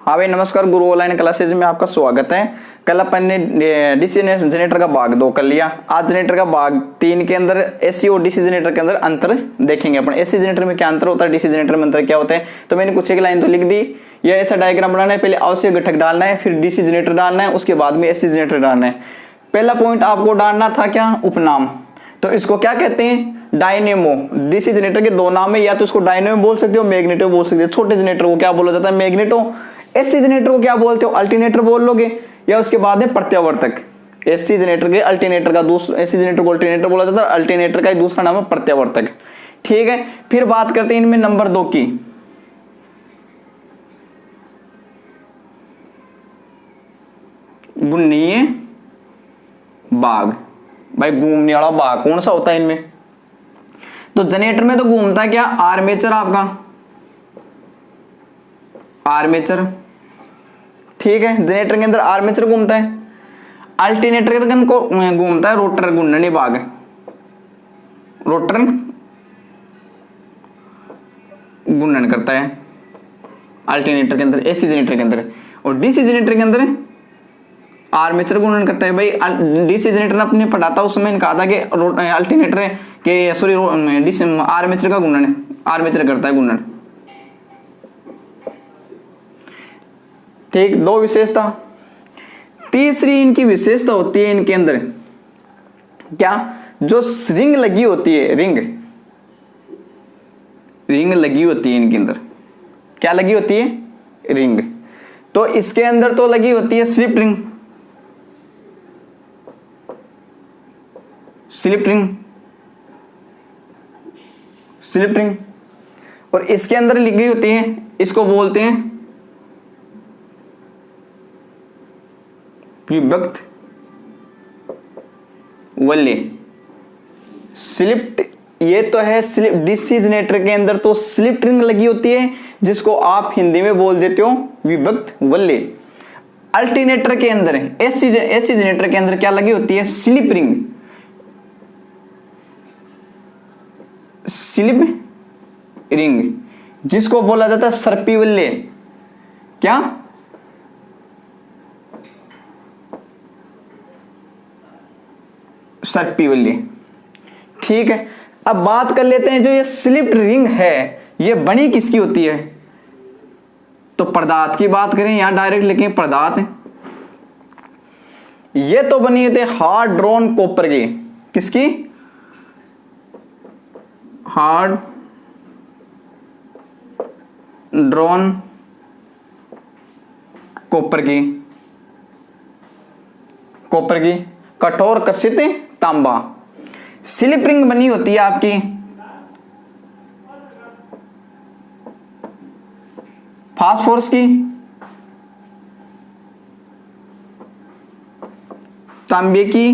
हाँ भाई नमस्कार, गुरु ऑनलाइन क्लासेज में आपका स्वागत है। कल अपन ने डीसी जनरेटर का भाग 2 कर लिया। आज जनरेटर का भाग 3 के अंदर एसी और डीसी जनरेटर के अंदर अंतर देखेंगे अपन। एसी जनरेटर में क्या अंतर होता है, डीसी जनरेटर में अंतर क्या होता है। तो मैंने कुछ एक लाइन तो लिख दी। यह ऐसा डायग्राम बनाना है, पहले आवश्यक घटक डालना है, फिर डीसी जनरेटर डालना है, उसके बाद में एसी जनरेटर डालना है। पहला पॉइंट आपको डालना था क्या, उपनाम। तो इसको क्या कहते हैं, डायनेमो। डीसी जनरेटर के दो नाम है, या तो इसको डायनेमो बोल सकते हो, मैग्नेटो बोल सकते हो। छोटे जनरेटर को क्या बोला जाता है, मैग्नेटो। एसी जनरेटर को क्या बोलते हो, अल्टरनेटर बोल लोगे, या उसके बाद है प्रत्यावर्तक। एसी जनरेटर के अल्टरनेटर का दूसरा, एसी जनरेटर को अल्टरनेटर बोला जाता है, अल्टरनेटर का दूसरा नाम है प्रत्यावर्तक। ठीक है, फिर बात करते हैं इनमें नंबर 2 की। घूर्णीय भाग। भाई घूमने वाला भाग कौन सा होता है इनमें। तो जनरेटर में तो घूमता है क्या, आर्मेचर, आपका आर्मेचर। ठीक है, जनरेटर के अंदर आर्मेचर घूमता है। अल्टरनेटर के अंदर घूमता है रोटर, घूर्णनीय भाग, रोटर घूर्णन करता है अल्टरनेटर के अंदर, एसी जनरेटर के अंदर। और डीसी जनरेटर के अंदर आर्मेचर घूर्णन करता है। भाई डीसी जनरेटर अपने पढ़ा था, उसमें कहा था कि अल्टरनेटर के सॉरी आर्मेचर का घूर्णन, आर्मेचर करता है घूर्णन। ठीक, 2 विशेषता। तीसरी इनकी विशेषता होती है इनके अंदर क्या, जो रिंग लगी होती है, रिंग लगी होती है इनके अंदर। क्या लगी होती है, रिंग। तो इसके अंदर तो लगी होती है slip ring, slip ring, slip ring. और इसके अंदर लगी होती है, इसको बोलते हैं विभक्त वल्ली, स्लिप। ये तो है स्लिप। डीसी जनरेटर के अंदर तो स्लिप रिंग लगी होती है, जिसको आप हिंदी में बोल देते हो विभक्त वल्ली। अल्टरनेटर के अंदर, एसी जनरेटर के अंदर क्या लगी होती है, स्लिप रिंग, स्लिप रिंग, जिसको बोला जाता है सर्पी वल्ली। क्या, सर्पी वल्ली। ठीक है, अब बात कर लेते हैं जो ये स्लिप रिंग है, ये बनी किसकी होती है। तो पदार्थ की बात करें, यहां डायरेक्ट लिखें पदार्थ। ये तो बनी होती है हार्ड ड्रॉन कॉपर की, किसकी, हार्ड ड्रॉन कॉपर की, कॉपर की, कठोर कशित तांबा। स्लिप रिंग बनी होती है आपकी फास्फोरस की, तांबे की,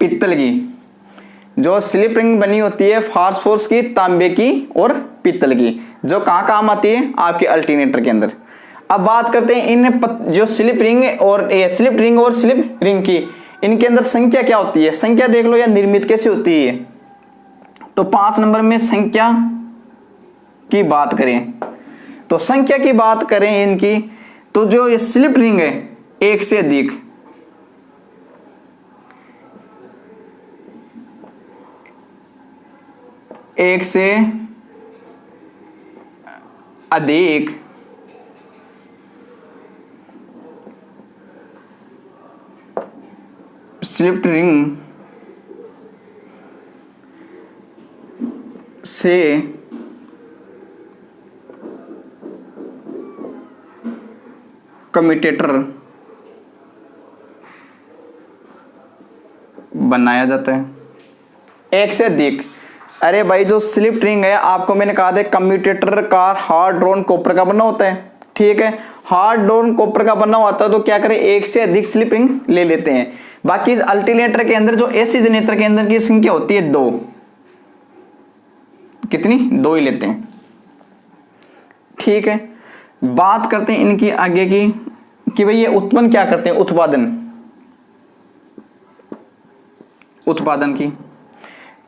पित्तल की। जो स्लिप रिंग बनी होती है फास्फोरस की, तांबे की और पित्तल की, जो कहां काम आती है, आपके अल्टरनेटर के अंदर। अब बात करते हैं इन जो स्लिप रिंग और स्लिप रिंग की, इनके अंदर संख्या क्या होती है। संख्या देख लो, या निर्मित कैसे होती है। तो 5 नंबर में संख्या की बात करें, तो संख्या की बात करें इनकी, तो जो ये स्लिप रिंग है, 1 से अधिक, एक से अधिक स्लिप रिंग से कम्यूटेटर बनाया जाता है। 1 से अधिक, अरे भाई जो स्लिप रिंग है, आपको मैंने कहा था कम्यूटेटर का हार्ड ड्रॉन कॉपर का बना होता है। ठीक है, हार्ड ड्रॉन कॉपर का बना होता है, तो क्या करें, 1 से अधिक स्लिप रिंग ले लेते हैं। बाकी अल्टरनेटर के अंदर, जो एसी जनरेटर के अंदर की संख्या होती है 2, कितनी, 2 ही लेते हैं। ठीक है, बात करते हैं इनकी आगे की कि भाई ये उत्पन्न क्या करते हैं, उत्पादन की।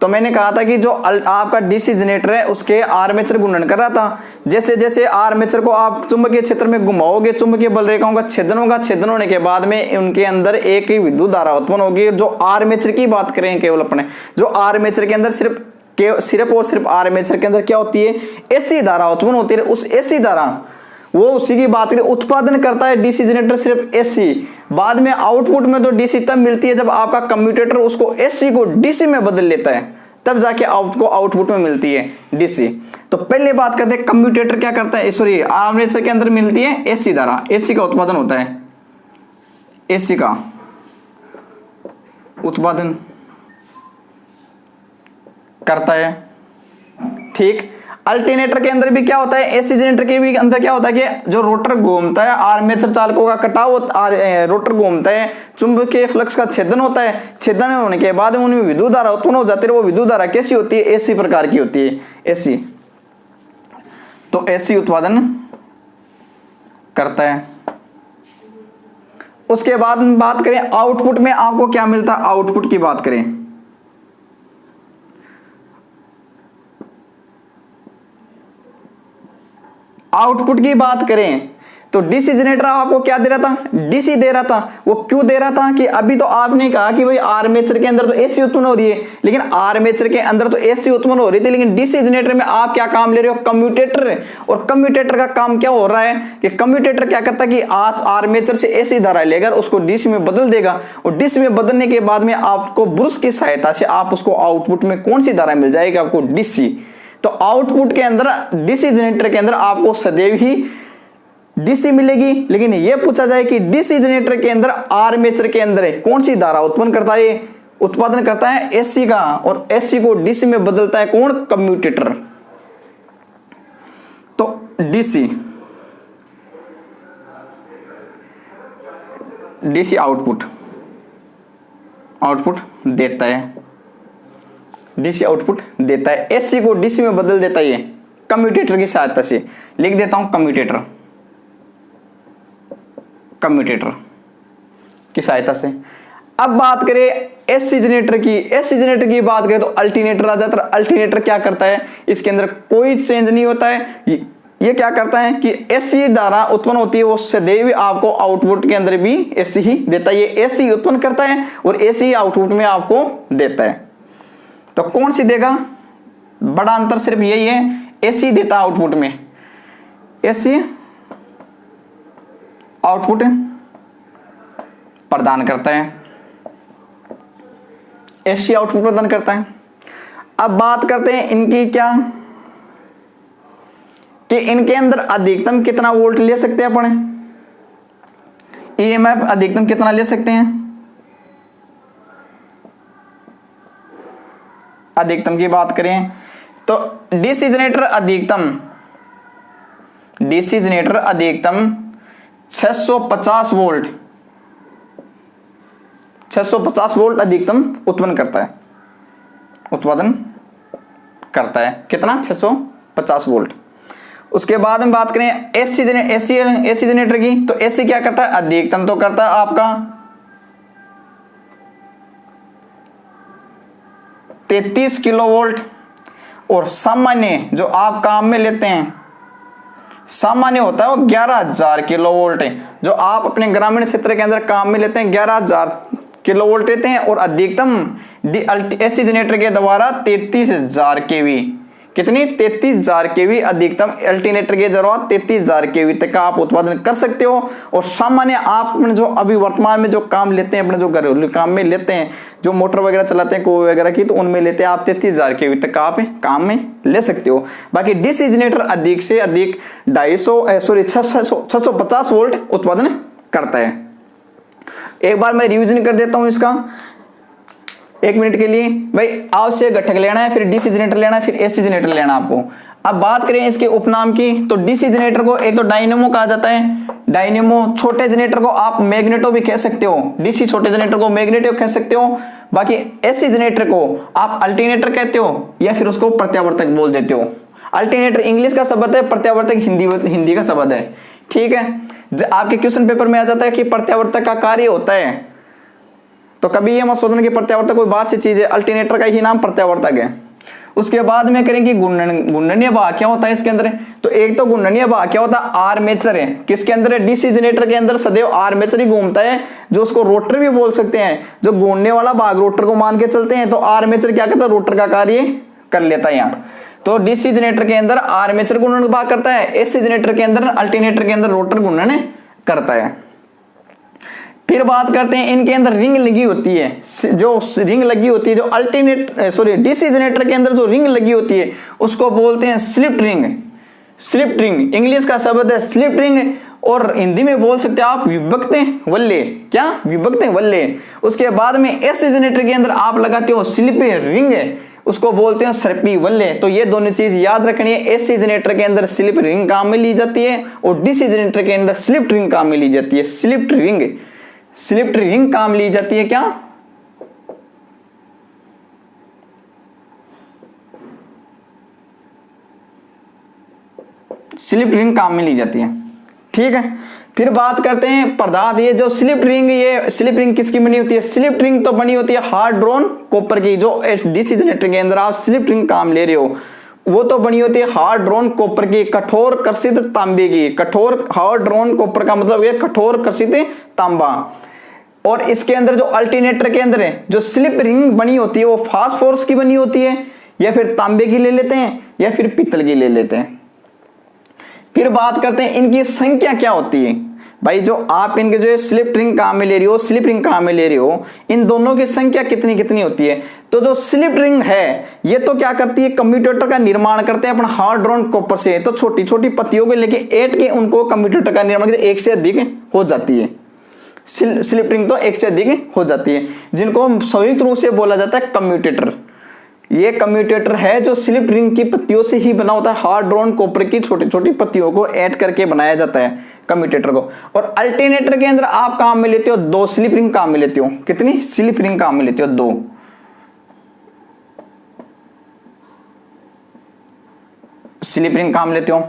तो मैंने कहा था कि जो आपका डीसी जनरेटर है उसके आर्मेचर घूर्णन कर रहा था। जैसे जैसे आर्मेचर को आप चुंबकीय क्षेत्र में घुमाओगे, चुंबकीय बल रेखाओं का छेदन होगा, छेदन होने के बाद में उनके अंदर एक ही विद्युत धारा उत्पन्न होगी। जो आर्मेचर की बात करें केवल अपने, जो आर्मेचर के अंदर सिर्फ और सिर्फ आर्मेचर के अंदर क्या होती है, एसी धारा उत्पन्न होती है। उस एसी धारा वो उसी की बात करें, उत्पादन करता है डीसी जनरेटर सिर्फ एसी। बाद में आउटपुट में तो डीसी तब मिलती है जब आपका कम्यूटेटर उसको एसी को डीसी में बदल लेता है, तब जाके आपको आउटपुट में मिलती है डीसी। तो पहले बात करते हैं कम्यूटेटर क्या करता है, सॉरी आर्मेचर के अंदर मिलती है एसी धारा, एसी का उत्पादन होता है, एसी का उत्पादन करता है। ठीक, अल्टरनेटर के अंदर भी क्या होता है, एसी जनरेटर के भी अंदर क्या होता है कि जो रोटर घूमता है, आर्मेचर चालकों का कटाव, रोटर घूमता है, चुंबकीय फ्लक्स का छेदन होता है, छेदन होने के बाद उनमें विद्युत धारा उत्पन्न हो जाती है। वो विद्युत धारा कैसी होती है, एसी प्रकार की होती है, एसी। तो एसी उत्पादन करता है। उसके बाद बात करें आउटपुट में आपको क्या मिलता है, आउटपुट की बात करें, आउटपुट की बात करें तो डीसी जनरेटर आपको क्या दे रहा था, डीसी दे रहा था। वो क्यों दे रहा था कि अभी तो आपने कहा कि भाई आर्मेचर के अंदर तो एसी उत्पन्न हो रही है, लेकिन आर्मेचर के अंदर तो एसी उत्पन्न हो रही थी, लेकिन डीसी जनरेटर में आप क्या काम ले रहे हो, कम्यूटेटर। और कम्यूटेटर का काम क्या हो रहा है कि कम्यूटेटर क्या करता है कि आर्मेचर से एसी धारा लेकर उसको डीसी में बदल देगा, और डीसी में बदलने के बाद में आपको ब्रुश की सहायता से आप उसको आउटपुट में कौन सी धारा मिल जाएगी, आपको डीसी। तो आउटपुट के अंदर डीसी जनरेटर के अंदर आपको सदैव ही डीसी मिलेगी, लेकिन यह पूछा जाए कि डीसी जनरेटर के अंदर आर्मेचर के अंदर कौन सी धारा उत्पन्न करता है, उत्पादन करता है एसी का, और एसी को डीसी में बदलता है कौन, कम्यूटेटर। तो डीसी आउटपुट देता है, डीसी आउटपुट देता है, एसी को डीसी में बदल देता है कम्यूटेटर की सहायता से। लिख देता हूं कम्यूटेटर की सहायता से। अब बात करें एसी जनरेटर की, एसी जनरेटर की बात करें तो अल्टरनेटर आ जाता है। अल्टरनेटर क्या करता है, इसके अंदर कोई चेंज नहीं होता है। ये क्या करता है कि एसी धारा उत्पन्न होती है, वो सदैव आपको आउटपुट के अंदर भी एसी ही देता है। ये एसी उत्पन्न करता है और एसी आउटपुट में आपको देता है। तो कौन सी देगा, बड़ा अंतर सिर्फ यही है, एसी देता है आउटपुट में, एसी आउटपुट प्रदान करता है, एसी आउटपुट प्रदान करता है। अब बात करते हैं इनकी क्या, कि इनके अंदर अधिकतम कितना वोल्ट ले सकते हैं अपन, ईएमएफ अधिकतम कितना ले सकते हैं। अधिकतम की बात करें तो डीसी जनरेटर अधिकतम 650 वोल्ट, 650 वोल्ट अधिकतम उत्पन्न उत्पादन करता है। कितना, 650 वोल्ट। उसके बाद में बात करें एसी जनरेटर की, तो एसी क्या करता है, अधिकतम तो करता है आपका 33 किलोवोल्ट, और सामान्य जो आप काम में लेते हैं, सामान्य होता है वो 11,000 किलोवोल्ट है। जो आप अपने ग्रामीण क्षेत्र के अंदर काम में लेते हैं 11,000 किलोवोल्ट लेते हैं, और अधिकतम एसी जनरेटर के द्वारा 33,000 केवी, कितनी, 33,000 केवी अधिकतम अल्टरनेटर के द्वारा 33,000 केवी तक का आप उत्पादन कर सकते हो। और सामान्य आप अपने जो अभी वर्तमान में जो काम लेते हैं, अपने जो घरेलू काम में लेते हैं, जो मोटर वगैरह चलाते हैं कोई वगैरह की, तो उनमें लेते हैं आप 33,000 केवी तक का आप काम में ले सकते हो। बाकी डीसी जनरेटर अधिक से अधिक 650 वोल्ट उत्पादन करता है। एक बार मैं रिवीजन कर देता हूं इसका 1 मिनट के लिए। भाई आवश्यक घटक लेना है, फिर डीसी जनरेटर लेना है, फिर एसी जनरेटर लेना है आपको। अब बात करें इसके उपनाम की, तो डीसी जनरेटर को एक तो डायनेमो कहा जाता है, डायनेमो। छोटे जनरेटर को आप मैग्नेटो भी कह सकते हो, डीसी छोटे जनरेटर को मैग्नेटो कह सकते हो। बाकी एसी जनरेटर को आप अल्टरनेटर कहते हो, या फिर उसको प्रत्यावर्तक बोल देते हो। अल्टरनेटर इंग्लिश का शब्द है, प्रत्यावर्तक हिंदी का शब्द है, ठीक है। आपके क्वेश्चन पेपर में आ जाता है कि प्रत्यावर्तक का कार्य होता है, तो कभी ये मत सोचना कि प्रत्यावर्तक कोई बाहर से चीज है, अल्टरनेटर का ही नाम प्रत्यावर्तक है। उसके बाद में करेंगे घूर्णनीय भाग क्या होता है इसके अंदर। तो एक तो घूर्णनीय भाग क्या होता है, आर्मेचर है, किसके अंदर है, डीसी जनरेटर के अंदर सदैव आर्मेचर ही घूमता है, जो उसको रोटर भी बोल सकते हैं। जो घूमने वाला भाग रोटर को मान के चलते हैं, तो आर्मेचर क्या करता है, रोटर का कार्य कर लेता है यहाँ। तो डीसी जनरेटर के अंदर आर्मेचर घूर्णन भाग करता है, एसी जनरेटर के अंदर अल्टरनेटर के अंदर रोटर घूर्णन करता है। फिर बात करते हैं इनके अंदर रिंग लगी होती है, जो रिंग लगी होती है, जो डीसी जनरेटर के अंदर जो रिंग लगी होती है उसको बोलते हैं slip ring. Slip ring English का शब्द है स्लिप रिंग, और हिंदी में बोल सकते हैं आप विभक्त वल्ले। क्या, विभक्त वल्ले। उसके बाद में एसी जनरेटर के अंदर आप लगाते हो स्लिप रिंग, उसको बोलते हैं सर्पी वल्ले। तो ये दोनों चीज याद रखनी है, एसी जनरेटर के अंदर स्लिप रिंग काम में ली जाती है और डीसी जनरेटर के अंदर स्लिप रिंग काम में ली जाती है। स्लिप रिंग काम ली जाती है। क्या, स्लिप रिंग काम में ली जाती है, ठीक है। फिर बात करते हैं पदार्थ, ये जो स्लिप रिंग किसकी बनी होती है, स्लिप रिंग तो बनी होती है हार्ड ड्रॉन कॉपर की। जो डीसी जनरेटर के अंदर आप स्लिप रिंग काम ले रहे हो वो तो बनी होती है हार्ड ड्रॉन कॉपर की, कठोर कर्षित तांबे की। कठोर, हार्ड ड्रॉन कॉपर का मतलब ये कठोर कर्षित तांबा। और इसके अंदर जो अल्टरनेटर के अंदर है जो स्लिप रिंग बनी होती है वो फास्फोरस की बनी होती है, या फिर तांबे की ले लेते हैं, या फिर पीतल की ले लेते हैं। फिर बात करते हैं इनकी संख्या क्या होती है। भाई जो आप इनके जो स्लिप रिंग काम में ले रही हो, स्लिप रिंग काम में ले रही हो, इन दोनों की संख्या कितनी कितनी होती है। तो जो स्लिप रिंग है ये तो क्या करती है, कम्यूटेटर का निर्माण करते हैं अपना हार्ड ड्रॉन कॉपर से। तो छोटी छोटी पत्तियों को लेके ऐड के उनको कम्यूटेटर का निर्माण करते, एक से अधिक हो जाती है। स्लिप रिंग तो एक से अधिक हो जाती है, जिनको संयुक्त रूप से बोला जाता है कम्यूटेटर। ये कम्यूटेटर है जो स्लिप रिंग की पत्तियों से ही बना होता है, हार्ड ड्रॉन कॉपर की छोटी छोटी पत्तियों को ऐड करके बनाया जाता है कम्यूटेटर को। और अल्टरनेटर के अंदर आप काम में लेते हो 2 स्लिप रिंग काम में लेते हो। कितनी स्लिप रिंग काम में लेते हो, 2 स्लिप रिंग काम लेते हो।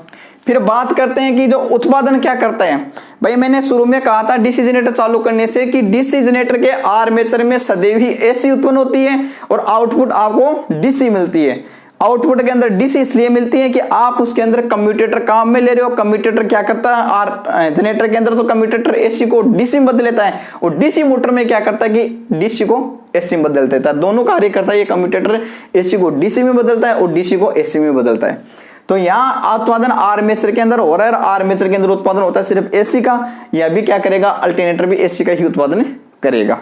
फिर बात करते हैं कि जो उत्पादन क्या करता है। भाई मैंने शुरू में कहा था डीसी जनरेटर चालू करने से कि डीसी जनरेटर के आर्मेचर में सदैव ही एसी उत्पन्न होती है और आउटपुट आपको डीसी मिलती है। आउटपुट के अंदर डीसी इसलिए मिलती है कि आप उसके अंदर कम्यूटेटर काम में ले रहे हो। कम्यूटेटर क्या करता है, जनरेटर के अंदर तो कम्यूटेटर एसी को डीसी में बदल लेता है, और डीसी मोटर में क्या करता है कि डीसी को एसी में बदल देता है। दोनों कार्य करता है ये कम्यूटेटर, एसी को डीसी में बदलता है और डीसी को एसी में बदलता है। तो यहाँ उत्पादन आर्मेचर के अंदर हो रहा है, आर्मेचर के अंदर उत्पादन होता है सिर्फ एसी का। यह भी क्या करेगा, अल्टरनेटर भी एसी का ही उत्पादन करेगा।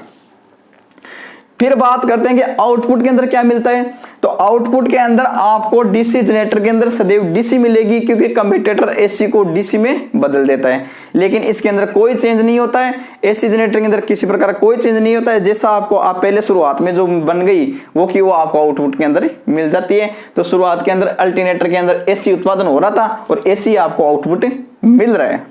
फिर बात करते हैं कि आउटपुट के अंदर क्या मिलता है। तो आउटपुट के अंदर आपको डीसी जनरेटर के अंदर सदैव डीसी मिलेगी, क्योंकि कम्यूटेटर एसी को डीसी में बदल देता है। लेकिन इसके अंदर कोई चेंज नहीं होता है, एसी जनरेटर के अंदर किसी प्रकार कोई चेंज नहीं होता है। जैसा आपको आप पहले शुरुआत में जो बन गई वो कि वो आपको आउटपुट के अंदर मिल जाती है। तो शुरुआत के अंदर अल्टरनेटर के अंदर एसी उत्पादन हो रहा था और एसी आपको आउटपुट मिल रहा है।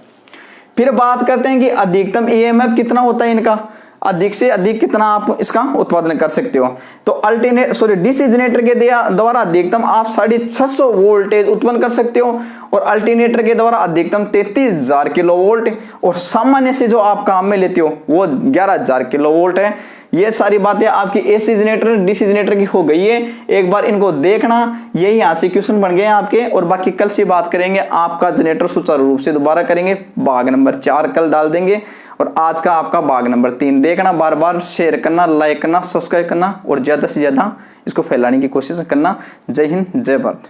फिर बात करते हैं कि अधिकतम ईएमएफ कितना होता है इनका, अधिक से अधिक कितना आप इसका उत्पादन कर सकते हो। तो डीसी जनरेटर के द्वारा अधिकतम आप 650 वोल्टेज उत्पन्न कर सकते हो, और अल्टरनेटर के द्वारा अधिकतम 33,000 किलोवोल्ट, और सामान्य से जो आप काम में लेते हो वो 11,000 किलोवोल्ट है। ये सारी बातें आपकी एसी जनरेटर डीसी जनरेटर की हो गई है। एक बार इनको देखना, यही यहाँ से क्वेश्चन बन गए हैं आपके। और बाकी कल से बात करेंगे आपका जनरेटर सुचारू रूप से दोबारा करेंगे। भाग नंबर 4 कल डाल देंगे, और आज का आपका भाग नंबर 3 देखना। बार बार शेयर करना, लाइक करना, सब्सक्राइब करना, और ज्यादा से ज्यादा इसको फैलाने की कोशिश करना। जय हिंद, जय भारत।